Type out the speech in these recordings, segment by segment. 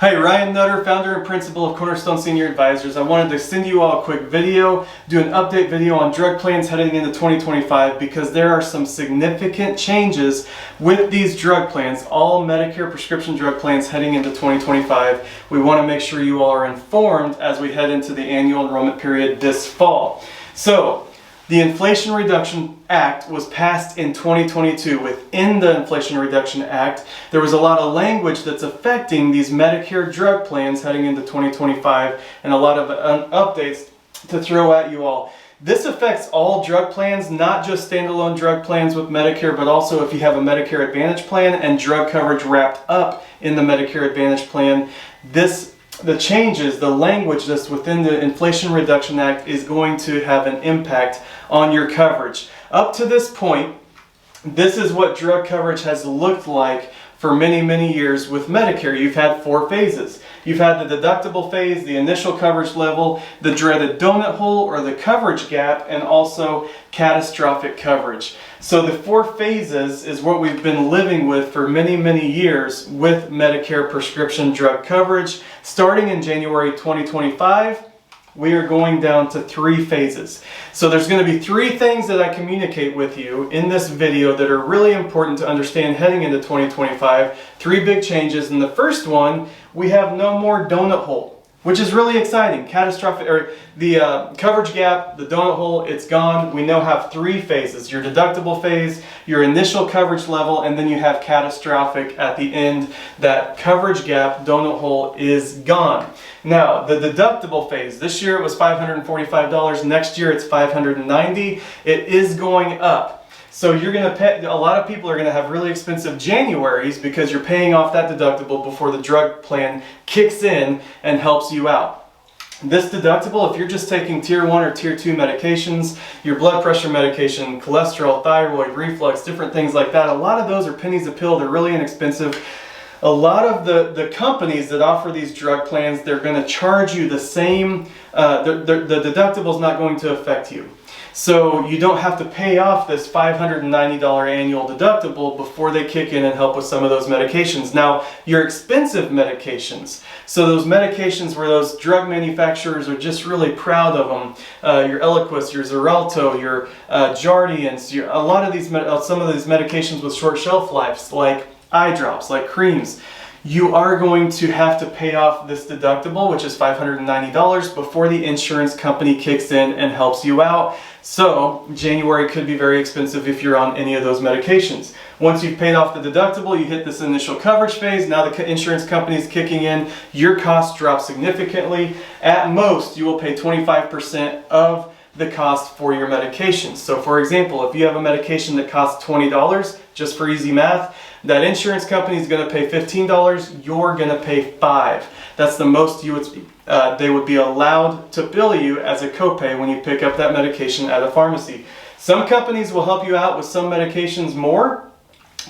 Hi, Ryan Nutter, founder and principal of Cornerstone Senior Advisors. I wanted to send you all a quick video, do an update video on drug plans heading into 2025 because there are some significant changes with these drug plans, all Medicare prescription drug plans heading into 2025. We want to make sure you all are informed as we head into the annual enrollment period this fall. So, the Inflation Reduction Act was passed in 2022. Within the Inflation Reduction Act, there was a lot of language that's affecting these Medicare drug plans heading into 2025 and a lot of updates to throw at you all. This affects all drug plans, not just standalone drug plans with Medicare, but also if you have a Medicare Advantage plan and drug coverage wrapped up in the Medicare Advantage plan. The changes, the language that's within the Inflation Reduction Act is going to have an impact on your coverage. Up to this point, this is what drug coverage has looked like for many, many years with Medicare. You've had 4 phases. You've had the deductible phase, the initial coverage level, the dreaded donut hole or the coverage gap, and also catastrophic coverage. So the 4 phases is what we've been living with for many, many years with Medicare prescription drug coverage. Starting in January 2025, we are going down to 3 phases. So there's going to be 3 things that I communicate with you in this video that are really important to understand heading into 2025. 3 big changes, and the first one, we have no more donut hole, which is really exciting. Catastrophic, or the coverage gap, the donut hole, it's gone. We now have 3 phases: your deductible phase, your initial coverage level, and then you have catastrophic at the end. That coverage gap, donut hole is gone. Now, the deductible phase, this year it was $545, next year it's $590. It is going up. So you're going to pay, a lot of people are going to have really expensive Januaries because you're paying off that deductible before the drug plan kicks in and helps you out. This deductible, if you're just taking tier 1 or tier 2 medications, your blood pressure medication, cholesterol, thyroid, reflux, different things like that, a lot of those are pennies a pill. They're really inexpensive. A lot of the companies that offer these drug plans, they're going to charge you the same, the deductible is not going to affect you. So you don't have to pay off this $590 annual deductible before they kick in and help with some of those medications. Now, your expensive medications, so those medications where those drug manufacturers are just really proud of them, your Eliquis, your Xarelto, your Jardiance, a lot of these, some of these medications with short shelf lives, like eye drops, like creams, you are going to have to pay off this deductible, which is $590, before the insurance company kicks in and helps you out. So January could be very expensive if you're on any of those medications. Once you've paid off the deductible, you hit this initial coverage phase. Now the insurance company is kicking in. Your costs drop significantly. At most, you will pay 25% of the cost for your medications. So for example, if you have a medication that costs $20, just for easy math, that insurance company is going to pay $15, you're going to pay $5. That's the most they would be allowed to bill you as a copay when you pick up that medication at a pharmacy. Some companies will help you out with some medications more,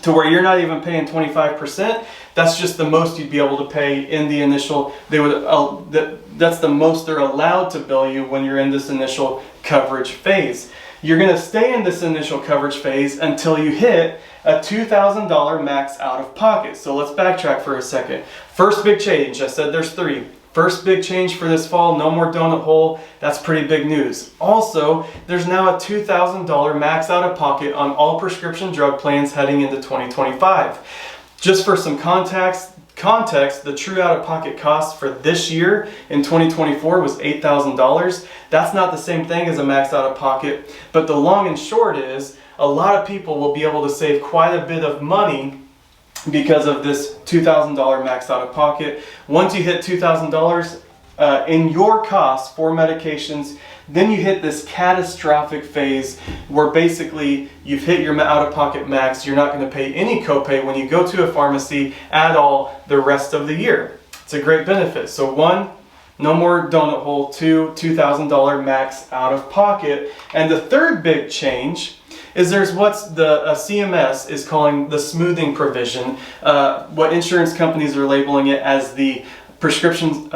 to where you're not even paying 25%. That's just the most you'd be able to pay in the initial, that's the most they're allowed to bill you when you're in this initial coverage phase. You're going to stay in this initial coverage phase until you hit a $2,000 max out of pocket. So let's backtrack for a second. First big change, I said there's 3. First big change for this fall, no more donut hole. That's pretty big news. Also, there's now a $2,000 max out of pocket on all prescription drug plans heading into 2025. Just for some context, the true out-of-pocket cost for this year in 2024 was $8,000. That's not the same thing as a max out-of-pocket, but the long and short is a lot of people will be able to save quite a bit of money because of this $2,000 max out-of-pocket. Once you hit $2,000 in your costs for medications, then you hit this catastrophic phase where basically you've hit your out-of-pocket max. You're not going to pay any copay when you go to a pharmacy at all the rest of the year. It's a great benefit. So 1, no more donut hole. 2, $2,000 max out-of-pocket. And the third big change is there's what's the CMS is calling the smoothing provision, what insurance companies are labeling it as the prescription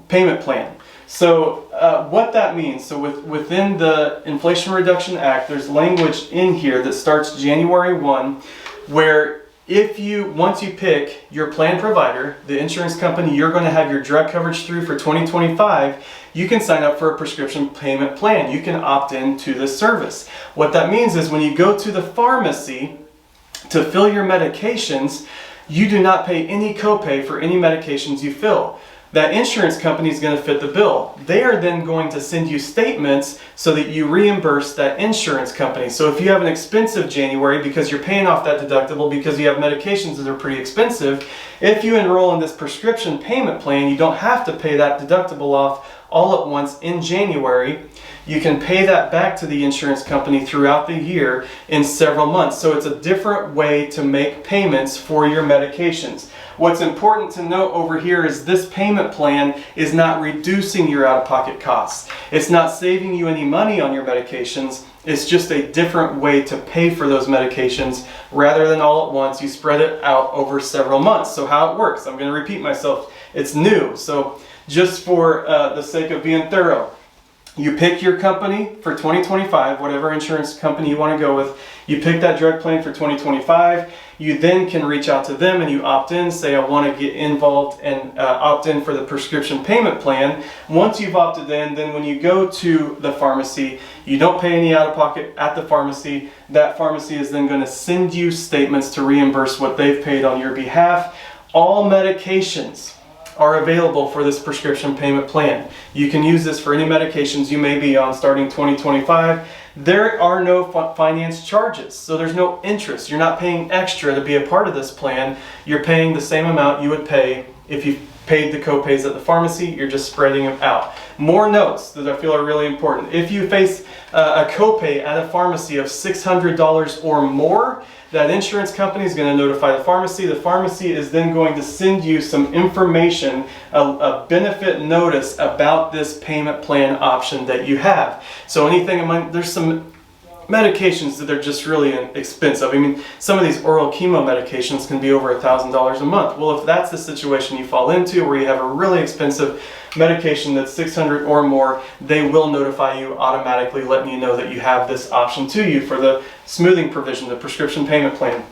payment plan. So what that means, so within the Inflation Reduction Act, there's language in here that starts January 1, where once you pick your plan provider, the insurance company you're going to have your drug coverage through for 2025, you can sign up for a prescription payment plan. You can opt in to this service. What that means is when you go to the pharmacy to fill your medications, you do not pay any copay for any medications you fill. That insurance company is going to fit the bill. They are then going to send you statements so that you reimburse that insurance company. So if you have an expensive January because you're paying off that deductible because you have medications that are pretty expensive, if you enroll in this prescription payment plan, you don't have to pay that deductible off all at once in January. You can pay that back to the insurance company throughout the year in several months. So it's a different way to make payments for your medications. What's important to note over here is this payment plan is not reducing your out-of-pocket costs. It's not saving you any money on your medications. It's just a different way to pay for those medications. Rather than all at once, you spread it out over several months. So how it works, I'm going to repeat myself. It's new. So just for the sake of being thorough, you pick your company for 2025, whatever insurance company you want to go with. You pick that drug plan for 2025. You then can reach out to them and you opt in, say I want to get involved and opt in for the prescription payment plan. Once you've opted in, then when you go to the pharmacy, you don't pay any out-of-pocket at the pharmacy. That pharmacy is then going to send you statements to reimburse what they've paid on your behalf. All medications are available for this prescription payment plan. You can use this for any medications you may be on starting 2025. There are no finance charges, so there's no interest. You're not paying extra to be a part of this plan. You're paying the same amount you would pay if you paid the copays at the pharmacy. You're just spreading them out. More notes that I feel are really important. If you face a copay at a pharmacy of $600 or more, that insurance company is going to notify the pharmacy. The pharmacy is then going to send you some information, a benefit notice about this payment plan option that you have. So there's some medications that are just really expensive. I mean, some of these oral chemo medications can be over $1,000 a month. Well, if that's the situation you fall into where you have a really expensive medication that's $600 or more, they will notify you automatically, letting you know that you have this option to you for the smoothing provision, the prescription payment plan.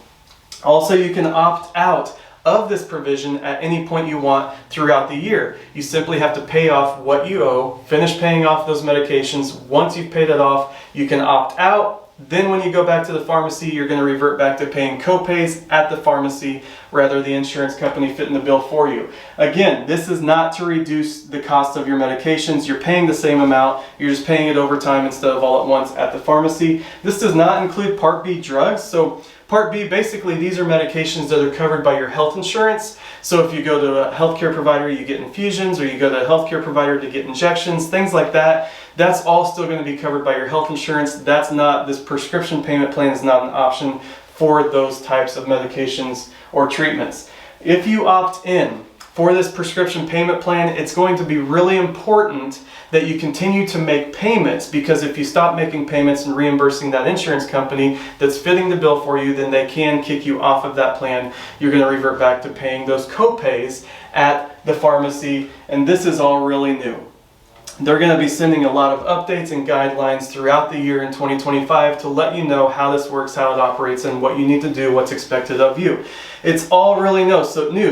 Also, you can opt out of this provision at any point you want throughout the year. You simply have to pay off what you owe, finish paying off those medications. Once you've paid it off, you can opt out. Then when you go back to the pharmacy, you're going to revert back to paying copays at the pharmacy rather than the insurance company fitting the bill for you. Again, this is not to reduce the cost of your medications. You're paying the same amount. You're just paying it over time instead of all at once at the pharmacy. This does not include Part B drugs. So Part B, basically, these are medications that are covered by your health insurance. So if you go to a healthcare provider, you get infusions, or you go to a healthcare provider to get injections, things like that. That's all still going to be covered by your health insurance. This prescription payment plan is not an option for those types of medications or treatments. If you opt in for this prescription payment plan, it's going to be really important that you continue to make payments, because if you stop making payments and reimbursing that insurance company that's fitting the bill for you, then they can kick you off of that plan. You're going to revert back to paying those copays at the pharmacy, and this is all really new. They're going to be sending a lot of updates and guidelines throughout the year in 2025 to let you know how this works, how it operates, and what you need to do, what's expected of you. It's all really new.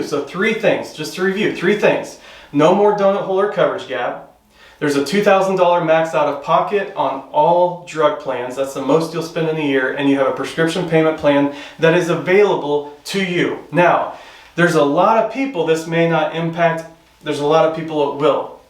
So 3 things, just to review, 3 things. No more donut hole or coverage gap. There's a $2,000 max out of pocket on all drug plans. That's the most you'll spend in a year, and you have a prescription payment plan that is available to you. Now, there's a lot of people this may not impact. There's a lot of people it will.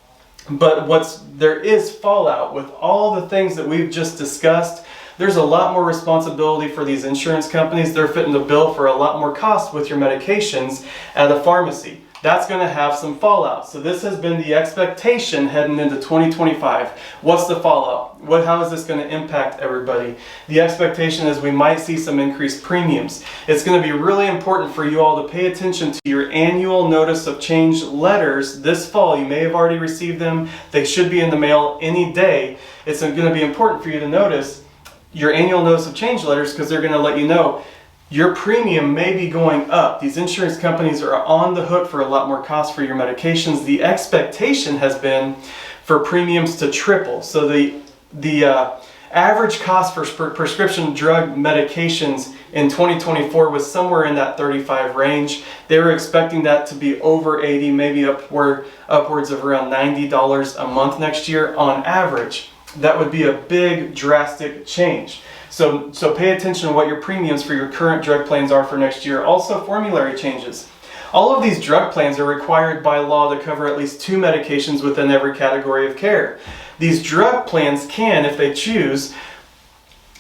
But there is fallout with all the things that we've just discussed. There's a lot more responsibility for these insurance companies. They're fitting the bill for a lot more cost with your medications at a pharmacy. That's going to have some fallout. So this has been the expectation heading into 2025. What's the fallout? How is this going to impact everybody? The expectation is we might see some increased premiums. It's going to be really important for you all to pay attention to your annual notice of change letters this fall. You may have already received them. They should be in the mail any day. It's going to be important for you to notice your annual notice of change letters, because they're going to let you know your premium may be going up. These insurance companies are on the hook for a lot more cost for your medications. The expectation has been for premiums to triple. So the average cost for prescription drug medications in 2024 was somewhere in that 35 range. They were expecting that to be over 80, maybe upwards of around $90 a month next year on average. That would be a big, drastic change. So pay attention to what your premiums for your current drug plans are for next year. Also, formulary changes. All of these drug plans are required by law to cover at least 2 medications within every category of care. These drug plans can, if they choose,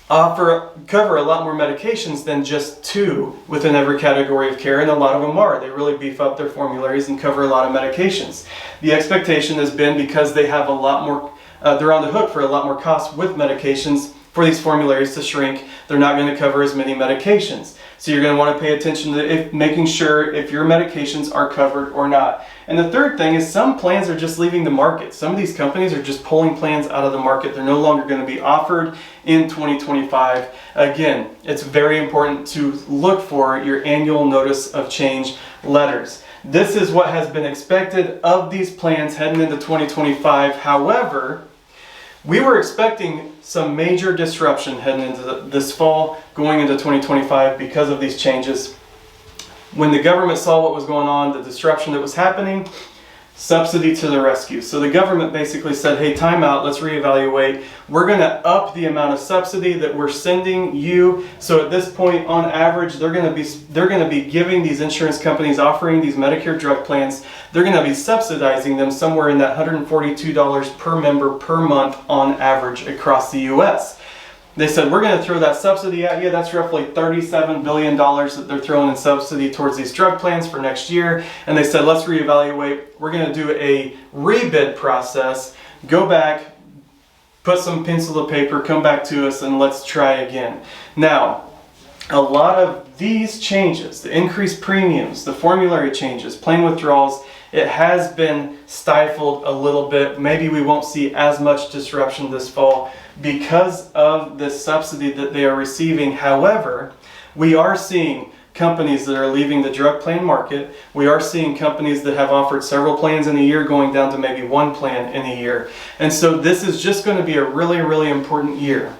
cover a lot more medications than just 2 within every category of care, and a lot of them are. They really beef up their formularies and cover a lot of medications. The expectation has been, because they have a lot more, they're on the hook for a lot more costs with medications, for these formularies to shrink. They're not going to cover as many medications. So you're going to want to pay attention to making sure if your medications are covered or not. And the third thing is, some plans are just leaving the market. Some of these companies are just pulling plans out of the market. They're no longer going to be offered in 2025. Again, it's very important to look for your annual notice of change letters. This is what has been expected of these plans heading into 2025. However, we were expecting some major disruption heading into this fall, going into 2025 because of these changes. When the government saw what was going on, the disruption that was happening, subsidy to the rescue. So the government basically said, hey, time out, let's reevaluate. We're going to up the amount of subsidy that we're sending you. So at this point, on average, they're going to be giving these insurance companies offering these Medicare drug plans, they're going to be subsidizing them somewhere in that $142 per member per month on average across the US. They said, we're going to throw that subsidy at you. That's roughly $37 billion that they're throwing in subsidy towards these drug plans for next year. And they said, let's reevaluate. We're going to do a rebid process. Go back, put some pencil to paper, come back to us, and let's try again. Now, a lot of these changes, the increased premiums, the formulary changes, plan withdrawals, it has been stifled a little bit. Maybe we won't see as much disruption this fall because of the subsidy that they are receiving. However, we are seeing companies that are leaving the drug plan market. We are seeing companies that have offered several plans in a year going down to maybe 1 plan in a year. And so this is just going to be a really, really important year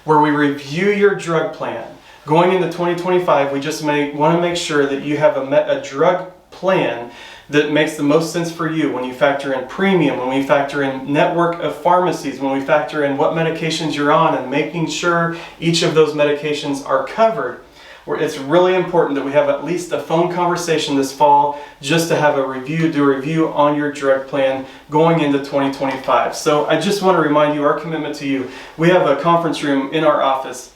where we review your drug plan. Going into 2025, we just want to make sure that you have a drug plan that makes the most sense for you. When you factor in premium, when we factor in network of pharmacies, when we factor in what medications you're on, and making sure each of those medications are covered. It's really important that we have at least a phone conversation this fall just to have do a review on your drug plan going into 2025. So I just want to remind you, our commitment to you. We have a conference room in our office.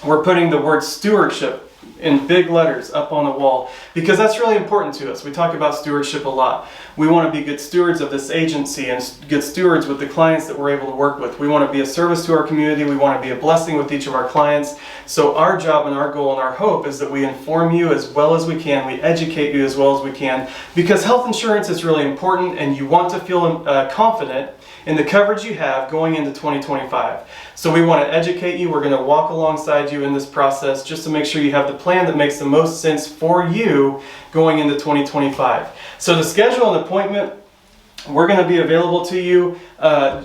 We're putting the word stewardship in big letters up on the wall because that's really important to us. We talk about stewardship a lot. We want to be good stewards of this agency and good stewards with the clients that we're able to work with. We want to be a service to our community. We want to be a blessing with each of our clients. So our job and our goal and our hope is that we inform you as well as we can. We educate you as well as we can, because health insurance is really important and you want to feel confident in the coverage you have going into 2025. So we want to educate you. We're going to walk alongside you in this process just to make sure you have the plan that makes the most sense for you going into 2025. So to schedule an appointment, we're going to be available to you.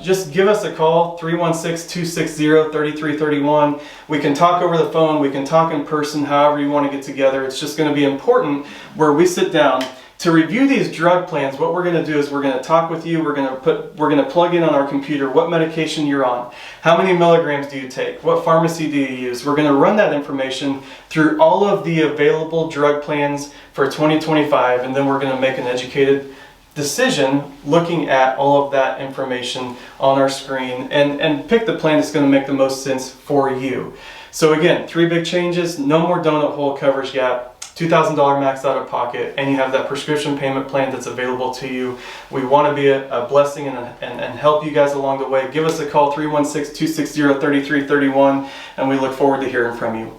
Just give us a call, 316-260-3331. We can talk over the phone. We can talk in person, however you want to get together. It's just going to be important where we sit down to review these drug plans. What we're going to do is we're going to talk with you. We're going to plug in on our computer what medication you're on, how many milligrams do you take, what pharmacy do you use. We're going to run that information through all of the available drug plans for 2025, and then we're going to make an educated decision looking at all of that information on our screen and pick the plan that's going to make the most sense for you. So again, 3 big changes: no more donut hole coverage gap, $2,000 max out of pocket, and you have that prescription payment plan that's available to you. We want to be a blessing and help you guys along the way. Give us a call, 316-260-3331, and we look forward to hearing from you.